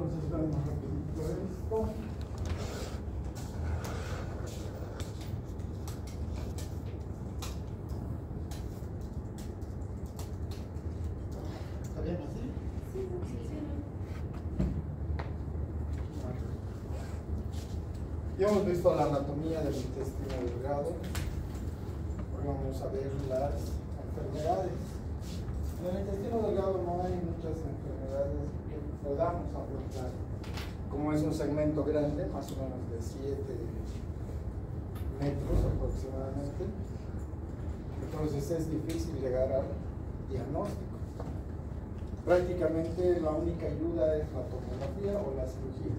Entonces vemos rapidito esto. ¿Está bien así? Sí, funciona. Ya hemos visto la anatomía del intestino delgado. Hoy vamos a ver las enfermedades. En el intestino delgado no hay muchas enfermedades que podamos abordar. Como es un segmento grande, más o menos de 7 metros aproximadamente, entonces es difícil llegar al diagnóstico. Prácticamente la única ayuda es la tomografía o la cirugía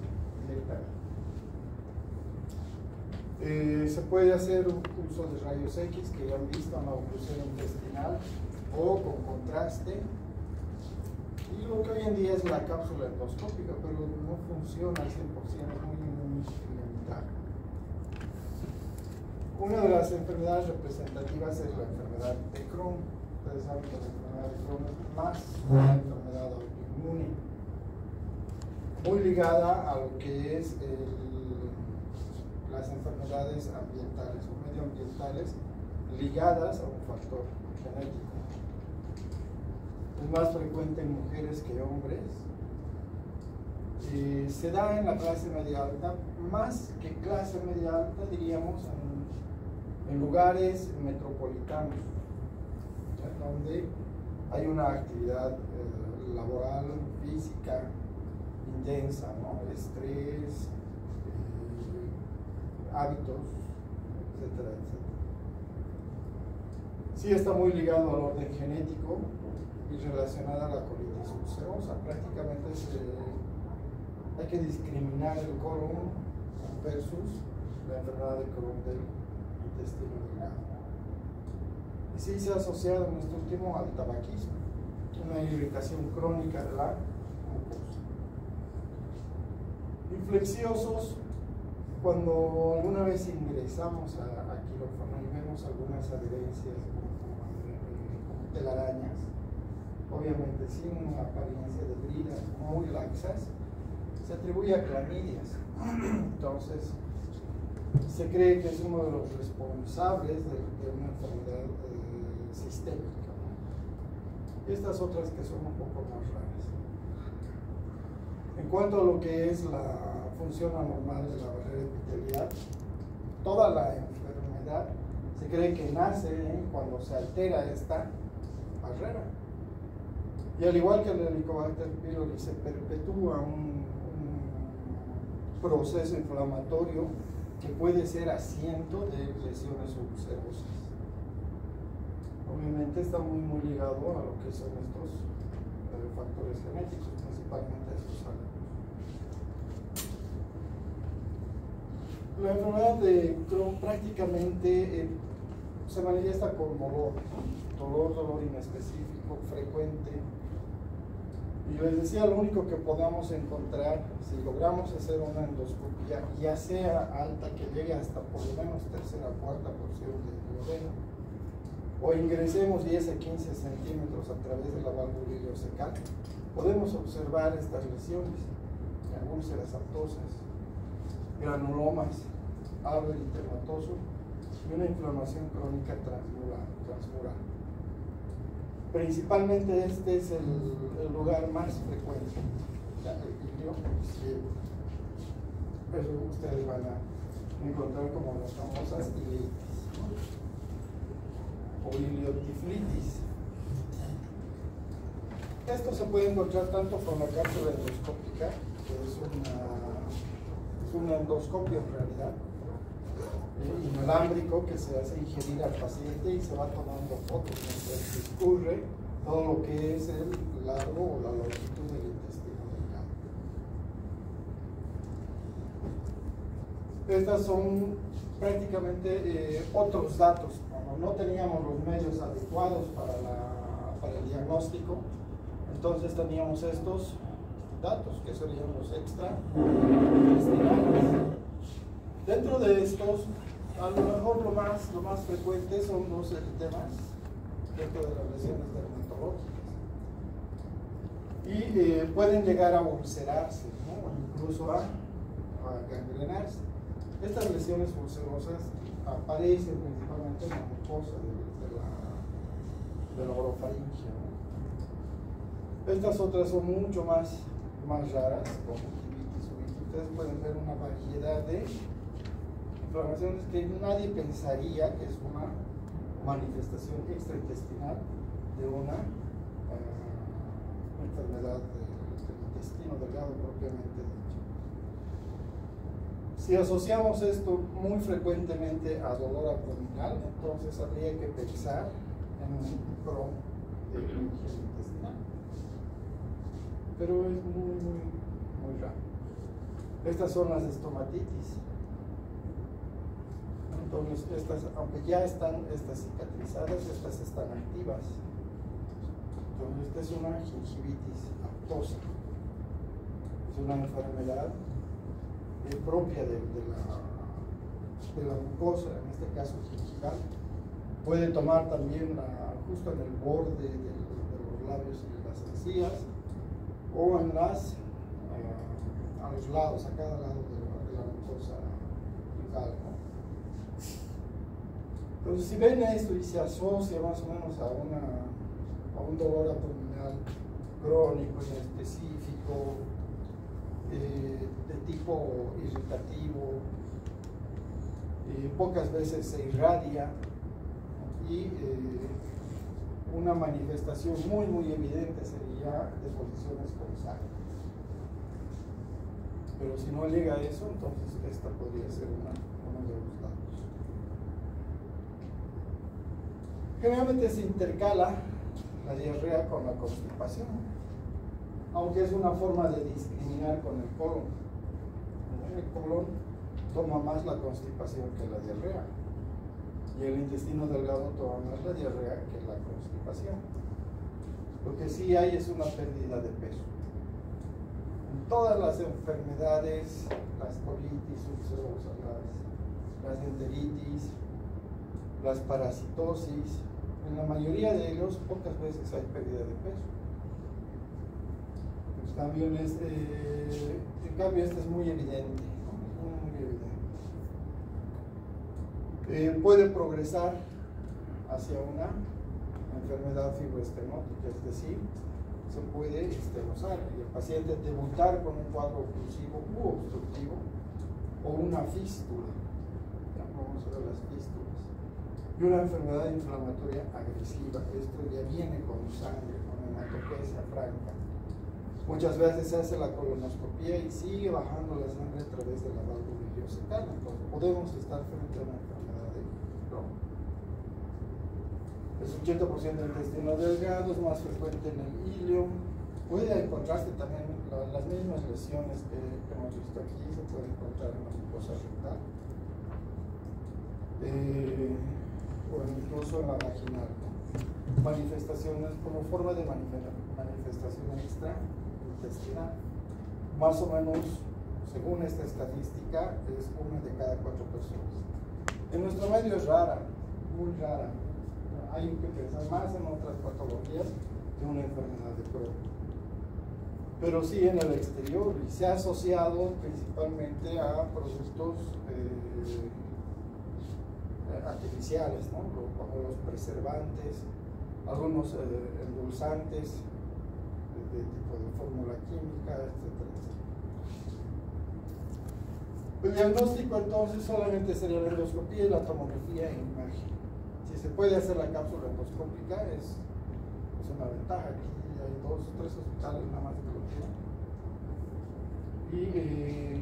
directamente. Se puede hacer un uso de rayos X, que ya han visto en la oclusión intestinal, o con contraste. Y lo que hoy en día es la cápsula endoscópica, pero no funciona al 100%, es muy limitado. Una de las enfermedades representativas es la enfermedad de Crohn. Ustedes saben que la enfermedad de Crohn es más una enfermedad autoinmune, muy ligada a lo que es las enfermedades ambientales o medioambientales ligadas a un factor genético. Es más frecuente en mujeres que hombres. Se da en la clase media alta, más que clase media alta, diríamos, en lugares metropolitanos, donde hay una actividad laboral, física, intensa, ¿no? Estrés, hábitos, etcétera, etcétera. Sí está muy ligado al orden genético y relacionada a la colitis ulcerosa. Prácticamente hay que discriminar el colon versus la enfermedad de Crohn del intestino delgado. Y sí se ha asociado en este último al tabaquismo, una irritación crónica de la mucosa. Infecciosos, cuando alguna vez ingresamos a quirófano y vemos algunas adherencias como telarañas, obviamente sin una apariencia de bridas muy laxas, se atribuye a clamidias. Entonces, se cree que es uno de los responsables de una enfermedad sistémica, ¿no? Y estas otras que son un poco más raras. En cuanto a lo que es la función anormal de la barrera epitelial, toda la enfermedad se cree que nace cuando se altera esta barrera. Y al igual que el Helicobacter pylori, se perpetúa un proceso inflamatorio que puede ser asiento de lesiones ulcerosas. Obviamente está muy ligado a lo que son estos factores genéticos, principalmente estos hábitos. La enfermedad de Crohn prácticamente se manifiesta con dolor inespecífico, frecuente. Y les decía, lo único que podamos encontrar, si logramos hacer una endoscopia, ya sea alta, que llegue hasta por lo menos tercera o cuarta porción del duodeno, o ingresemos 10 a 15 centímetros a través de la válvula ileocecal, podemos observar estas lesiones, úlceras aftosas, granulomas, árbol eritematoso y una inflamación crónica transmural. Principalmente este es el lugar más frecuente. Eso ustedes van a encontrar como las famosas ilitis o iliotiflitis. Esto se puede encontrar tanto con la cápsula endoscópica, que es un endoscopio en realidad, inalámbrico, que se hace ingerir al paciente y se va tomando fotos mientras discurre todo lo que es el largo o la longitud del intestino delgado. Estas son prácticamente otros datos. Cuando no teníamos los medios adecuados para el diagnóstico, entonces teníamos estos datos que serían los extraintestinales. Dentro de estos, a lo mejor lo más frecuente son los eritemas dentro de las lesiones dermatológicas. y pueden llegar a ulcerarse, ¿no? Incluso a gangrenarse. Estas lesiones ulcerosas aparecen principalmente en la mucosa de la orofaringe, ¿no? Estas otras son mucho más raras, como gingivitis, uveitis. Ustedes pueden ver una variedad de inflamaciones que nadie pensaría que es una manifestación extraintestinal de una enfermedad del intestino delgado propiamente dicho. Si asociamos esto muy frecuentemente a dolor abdominal, entonces habría que pensar en un Crohn de higiene intestinal. Pero es muy raro. Estas son las estomatitis. Entonces, estas, aunque ya están cicatrizadas, estas están activas. Entonces, esta es una gingivitis aftosa. Es una enfermedad propia de la mucosa, en este caso gingival. Puede tomar también justo en el borde de los labios y de las encías, o en a los lados, a cada lado de la mucosa bucal, ¿no? Entonces, si ven esto y se asocia más o menos a un dolor abdominal crónico, inespecífico, de tipo irritativo, pocas veces se irradia, y una manifestación muy evidente sería deposiciones con sangre. Pero si no llega a eso, entonces esta podría ser uno de los datos. Generalmente se intercala la diarrea con la constipación, aunque es una forma de discriminar con el colon. El colon toma más la constipación que la diarrea, y el intestino delgado toma más la diarrea que la constipación. Lo que sí hay es una pérdida de peso. En todas las enfermedades, las colitis ulcerosas, las enteritis, las parasitosis, en la mayoría de ellos pocas veces hay pérdida de peso. En cambio este es muy evidente, ¿no? Muy evidente. Puede progresar hacia una enfermedad fibroestenótica, es decir, se puede estenosar y el paciente debutar con un cuadro oclusivo u obstructivo o una fístula. Ya vamos a ver las fístulas. Y una enfermedad inflamatoria agresiva. Esto ya viene con sangre, con hematopesia franca. Muchas veces se hace la colonoscopía y sigue bajando la sangre a través de la válvula ileocecal. Entonces podemos estar frente a una enfermedad de Crohn. El 80% del intestino delgado es más frecuente en el ilio. Puede encontrarse también las mismas lesiones que hemos visto aquí, se puede encontrar en la mucosa rectal. O incluso en la vaginal, ¿no? Manifestaciones como forma de manifestación extraintestinal. Más o menos, según esta estadística, es 1 de cada 4 personas. En nuestro medio es rara, muy rara. Hay que pensar más en otras patologías que una enfermedad de Crohn. Pero sí en el exterior, y se ha asociado principalmente a productos artificiales, ¿no? Como los preservantes, algunos endulzantes de tipo de fórmula química, etc. El diagnóstico entonces solamente sería la endoscopía y la tomografía en imagen. Si se puede hacer la cápsula endoscópica es una ventaja. Aquí hay 2 o 3 hospitales nada más que lo tienen. Y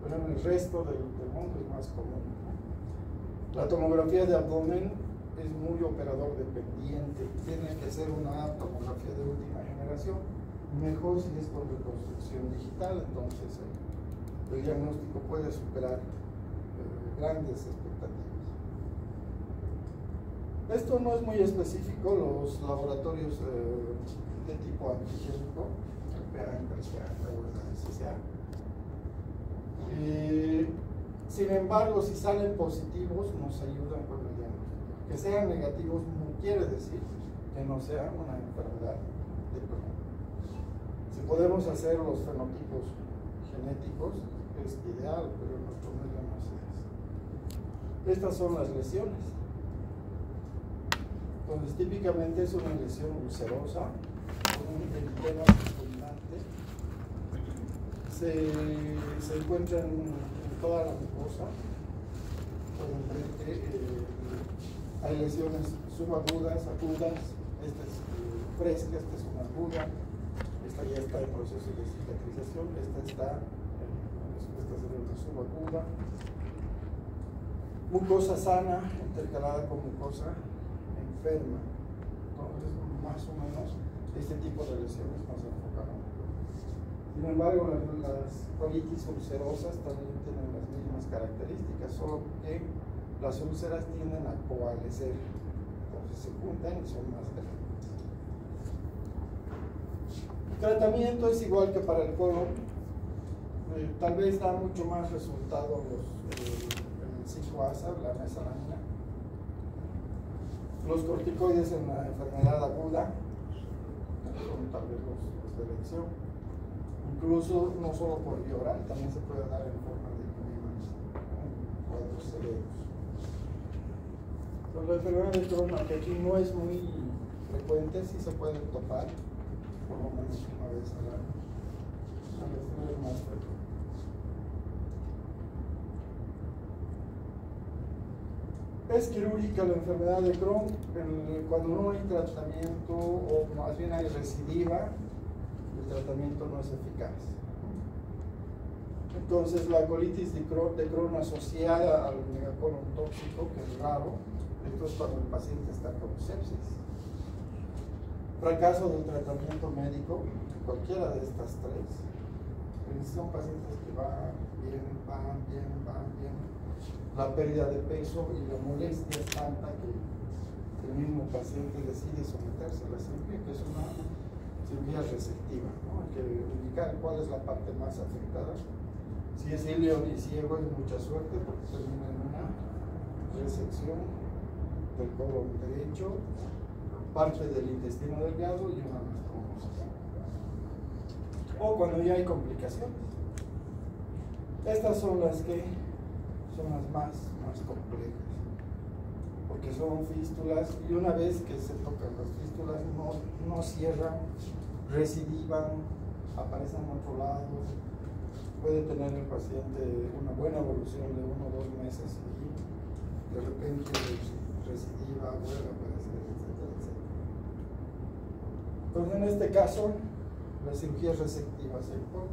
pero en el resto del mundo es más común, ¿no? La tomografía de abdomen es muy operador dependiente. Tiene que ser una tomografía de última generación. Mejor si es con reconstrucción digital, entonces el diagnóstico puede superar grandes expectativas. Esto no es muy específico, los laboratorios de tipo antigénico, el PANCA, el SEACA o la SSA. Sin embargo, si salen positivos, nos ayudan con el diagnóstico. Que sean negativos no quiere decir que no sea una enfermedad de Crohn. podemos hacer los fenotipos genéticos, es ideal, pero nuestro medio no es eso. Estas son las lesiones. Entonces, típicamente es una lesión ulcerosa, con un eritema circundante. Se encuentra en toda la mucosa. Hay lesiones subagudas, agudas. Esta es fresca, esta es una aguda. Esta ya está en proceso de cicatrización. Esta sería una subaguda. Mucosa sana intercalada con mucosa enferma. Entonces, más o menos, este tipo de lesiones nos enfocaron. Sin embargo, las colitis ulcerosas también tienen las mismas características, solo que las úlceras tienden a coalescer, entonces se juntan y son más grandes. El tratamiento es igual que para el colon, tal vez da mucho más resultado en el 5-ASA, la mesalamina. Los corticoides en la enfermedad aguda son tal vez los de elección. Incluso no solo por vía oral, también se puede dar en forma de enemas, cuadros severos. Entonces, la enfermedad de Crohn, aunque aquí no es muy frecuente, sí se puede topar por lo menos una vez al año. A veces no es más frecuente. Es quirúrgica la enfermedad de Crohn cuando no hay tratamiento, o más bien hay recidiva, el tratamiento no es eficaz. Entonces, la colitis de Crohn asociada al megacolon tóxico, que es raro, esto es cuando el paciente está con sepsis. Fracaso del tratamiento médico, cualquiera de estas tres, son pacientes que van bien. La pérdida de peso y la molestia es tanta que el mismo paciente decide someterse a la cirugía, que es una cirugía resectiva, ¿no? Hay que indicar cuál es la parte más afectada. Si es ileón y ciego, es mucha suerte porque termina en una resección del colon derecho, parte del intestino delgado y una mastromosis. O cuando ya hay complicaciones. Estas son las que son las más complejas, porque son fístulas, y una vez que se tocan las fístulas no cierran, recidivan, aparecen en otro lado. Puede tener el paciente una buena evolución de 1 o 2 meses y de repente recidiva, vuelve a aparecer, etcétera, etcétera. Entonces, en este caso, la cirugía resectiva se impone.